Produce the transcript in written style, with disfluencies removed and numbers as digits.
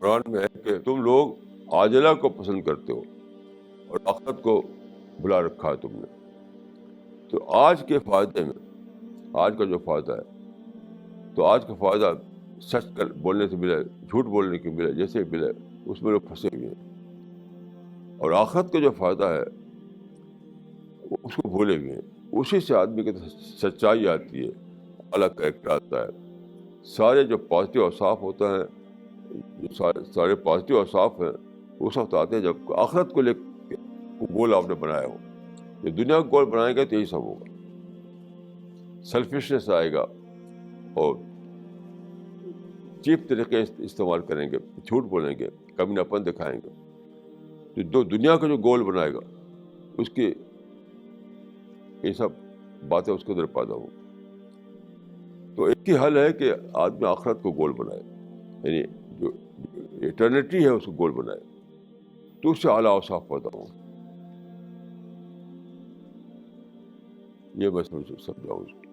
قرآن میں ہے کہ تم لوگ عاجلہ کو پسند کرتے ہو اور آخرت کو بلا رکھا ہے تم نے. تو آج کے فائدے میں، آج کا جو فائدہ ہے، تو آج کا فائدہ سچ بولنے سے ملے، جھوٹ بولنے کے ملے، جیسے ملے اس میں لوگ پھنسے ہوئے ہیں. اور آخرت کا جو فائدہ ہے وہ اس کو بھولے ہوئے ہیں. اسی سے آدمی کی سچائی آتی ہے، الگ کریکٹر آتا ہے. سارے جو پازیٹیو اوصاف ہوتے ہیں، جو سارے پازیٹیو اوصاف ہیں، وہ سب آتے ہیں جب آخرت کو لے کے گول آپ نے بنایا ہو. یہ دنیا کو گول بنائیں گے تو یہی سب ہوگا. سیلفشنس آئے گا اور چیپ طریقے استعمال کریں گے، جھوٹ بولیں گے، کمی اپن دکھائیں گے. جو دنیا کا جو گول بنائے گا اس کی یہ سب باتیں اس کے اندر پیدا ہوں. تو ایک ہی حل ہے کہ آدمی آخرت کو گول بنائے، یعنی جو ایٹرنیٹی ہے اس کو گول بنائے، تو اس سے اعلیٰ اوصاف پیدا ہوں. یہ میں سمجھاؤں اس کو.